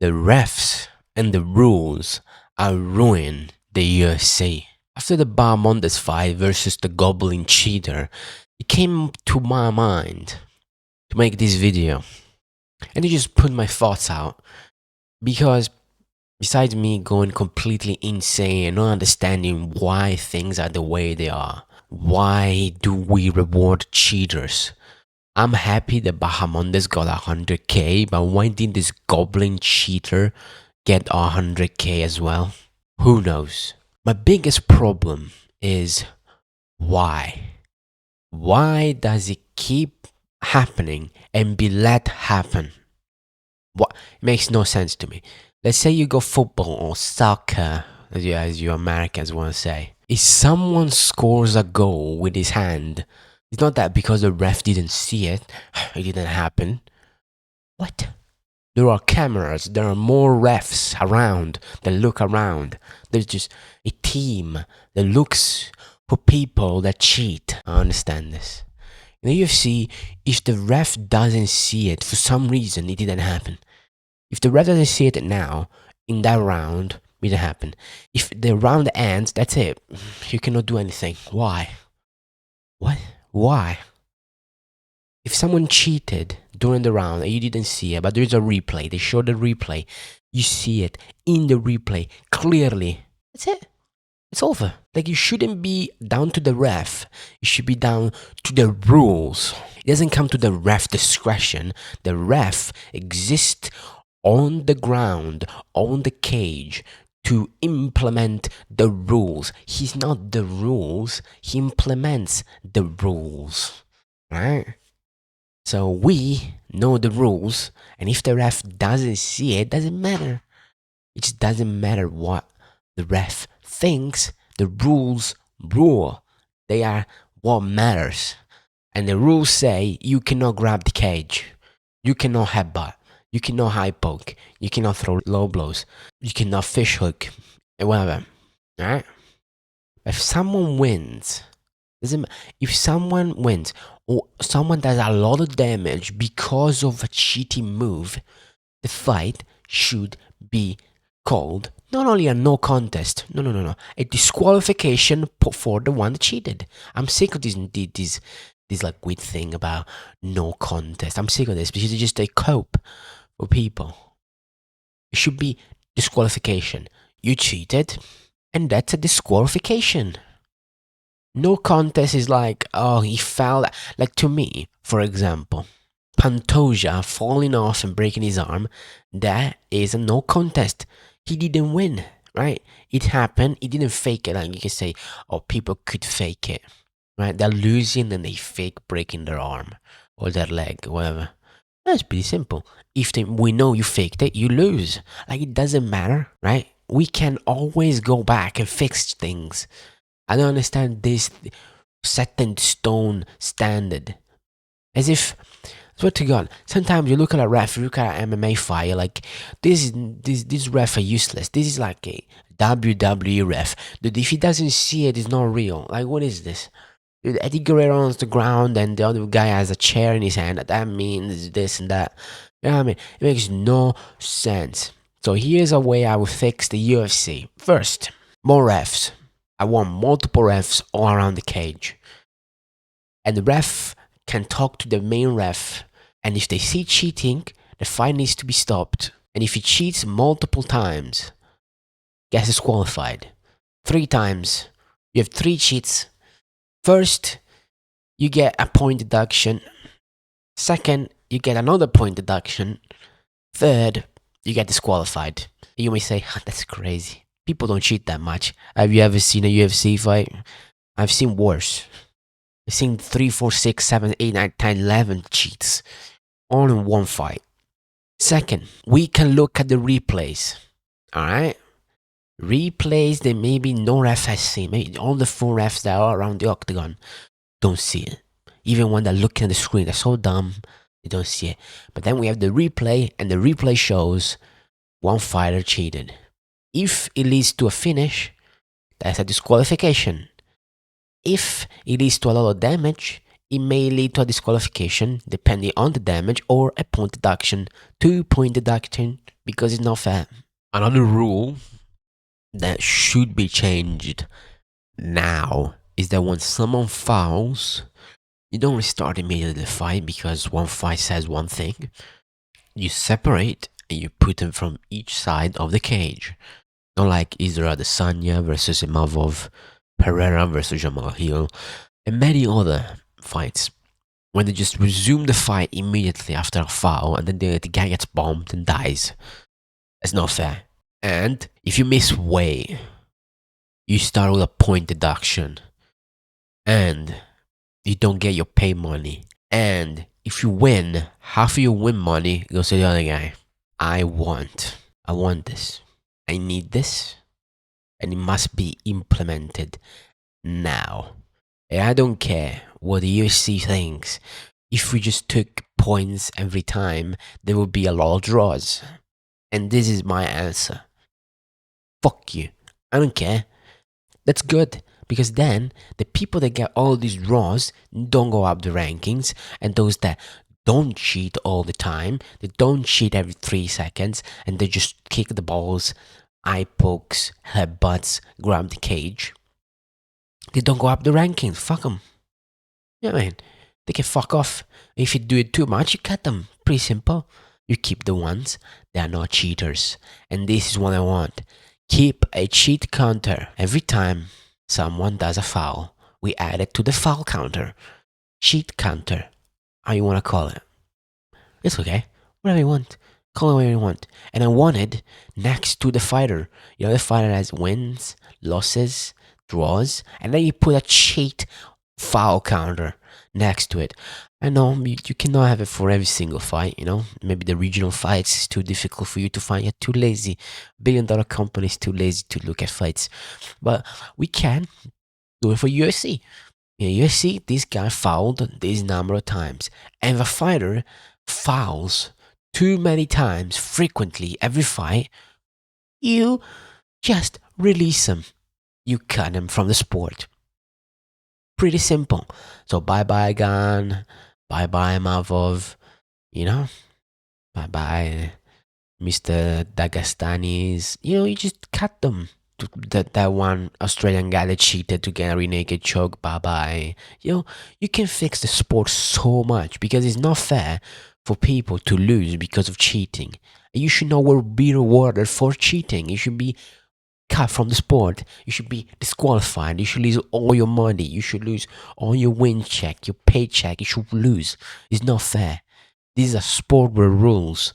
The refs and the rules are ruining the UFC. After the Barmondes fight versus the Goblin Cheater, it came to my mind to make this video. And I just put my thoughts out because besides me going completely insane and not understanding why things are the way they are, why do we reward cheaters? I'm happy that Bahamondes got 100k, but why didn't this Goblin Cheater get 100k as well? Who knows? My biggest problem is why? Why does it keep happening and be let happen? What? It makes no sense to me. Let's say you go football or soccer, as you Americans want to say. If someone scores a goal with his hand, it's not that because the ref didn't see it, it didn't happen. What? There are cameras, there are more refs around that look around. There's just a team that looks for people that cheat. I understand this. In the UFC, if the ref doesn't see it, for some reason it didn't happen. If the ref doesn't see it now, in that round, it didn't happen. If the round ends, that's it. You cannot do anything. Why? What? Why? If someone cheated during the round and you didn't see it, but there's a replay, they show the replay, you see it in the replay clearly, that's it. It's over. Like, you shouldn't be down to the ref. You should be down to the rules. It doesn't come to the ref discretion. The ref exists on the ground, on the cage, to implement the rules. He's not the rules. He implements the rules. Right? So we know the rules, and if the ref doesn't see it, doesn't matter. It just doesn't matter what the ref thinks. The rules rule. They are what matters. And the rules say you cannot grab the cage. You cannot headbutt. You cannot high poke. You cannot throw low blows. You cannot fish hook. And whatever. Alright? If someone wins, if someone wins or someone does a lot of damage because of a cheating move, the fight should be called not only a no contest, no, a disqualification for the one that cheated. I'm sick of this like weird thing about no contest. I'm sick of this because it's just a cope for people. It should be disqualification. You cheated, and that's a disqualification. No contest is like, oh, he fell. Like, to me, for example, Pantoja falling off and breaking his arm, that is a no contest. He didn't win, right? It happened. He didn't fake it. Like, you can say, oh, people could fake it, right? They're losing and they fake breaking their arm or their leg, whatever. That's pretty simple. If we know you faked it, you lose. Like, it doesn't matter, right? We can always go back and fix things. I don't understand this set in stone standard. As if, swear to God, sometimes you look at a ref, you look at an MMA fight, like, this ref are useless. This is like a WWE ref. Dude, if he doesn't see it, it's not real. Like, what is this? Dude, Eddie Guerrero on the ground and the other guy has a chair in his hand. That means this and that. You know what I mean? It makes no sense. So here's a way I would fix the UFC. First, more refs. I want multiple refs all around the cage. And the ref can talk to the main ref. And if they see cheating, the fight needs to be stopped. And if he cheats multiple times, gets disqualified. 3 times. You have 3 cheats. First, you get a point deduction. Second, you get another point deduction. Third, you get disqualified. You may say, that's crazy. People don't cheat that much. Have you ever seen a UFC fight? I've seen worse. I've seen 3, 4, 6, 7, 8, 9, 10, 11 cheats. All in one fight. Second, we can look at the replays. Alright? Replays that maybe no ref has seen. Maybe all the 4 refs that are around the octagon don't see it. Even when they're looking at the screen, they're so dumb, they don't see it. But then we have the replay, and the replay shows one fighter cheated. If it leads to a finish, that's a disqualification. If it leads to a lot of damage, it may lead to a disqualification depending on the damage or a point deduction, 2 point deduction, because it's not fair. Another rule that should be changed now is that when someone fouls, you don't restart immediately the fight because one fight says one thing. You separate and you put them from each side of the cage. Not like Israel Adesanya versus Imavov, Pereira versus Jamal Hill, and many other fights when they just resume the fight immediately after a foul and then the guy gets bombed and dies. That's not fair. And if you miss weight, you start with a point deduction. And you don't get your pay money. And if you win, half of your win money goes to the other guy. I want this. I need this. And it must be implemented now. And I don't care what the UFC thinks. If we just took points every time, there would be a lot of draws. And this is my answer. Fuck you. I don't care. That's good. Because then the people that get all these draws don't go up the rankings, and those that don't cheat all the time, they don't cheat every 3 seconds, and they just kick the balls, eye pokes, headbutts, grab the cage, they don't go up the rankings. Fuck them. Yeah, man. They can fuck off. If you do it too much, you cut them. Pretty simple. You keep the ones that are not cheaters. And this is what I want. Keep a cheat counter every time someone does a foul. We add it to the foul counter. Cheat counter. How you want to call it. It's okay. Whatever you want. Call it whatever you want. And I want it next to the fighter. You know, the fighter has wins, losses, draws, and then you put a cheat foul counter next to it. I know you cannot have it for every single fight, you know. Maybe the regional fights is too difficult for you to find. You're too lazy. $1 billion companies too lazy to look at fights. But we can do it for UFC. In UFC, this guy fouled this number of times. And the fighter fouls too many times, frequently, every fight. You just release him. You cut him from the sport. Pretty simple. So bye-bye Gan, bye-bye Mavov, you know, bye-bye Mr. Dagestanis. You know, you just cut them. That one Australian guy that cheated to get a rear naked choke, bye-bye. You know, you can fix the sport so much because it's not fair for people to lose because of cheating. You should not be rewarded for cheating. You should be cut from the sport. You should be disqualified. You should lose all your money. You should lose all your win check, your paycheck. You should lose. It's not fair. This is a sport with rules.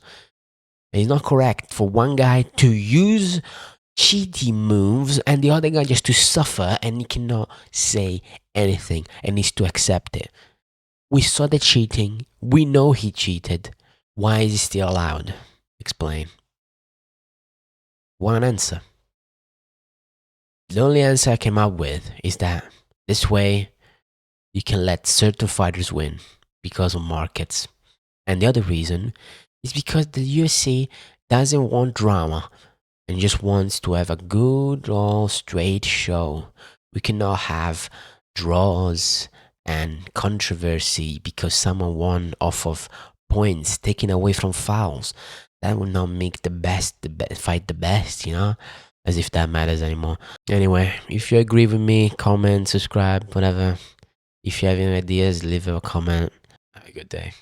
It's not correct for one guy to use cheating moves and the other guy just to suffer and he cannot say anything and needs to accept it. We saw the cheating. We know he cheated. Why is he still allowed? Explain. One answer. The only answer I came up with is that this way you can let certain fighters win because of markets. And the other reason is because the UFC doesn't want drama and just wants to have a good old straight show. We cannot have draws and controversy because someone won off of points taken away from fouls. That will not make the best fight the best, you know? As if that matters anymore. Anyway, if you agree with me, comment, subscribe, whatever. If you have any ideas, leave a comment. Have a good day.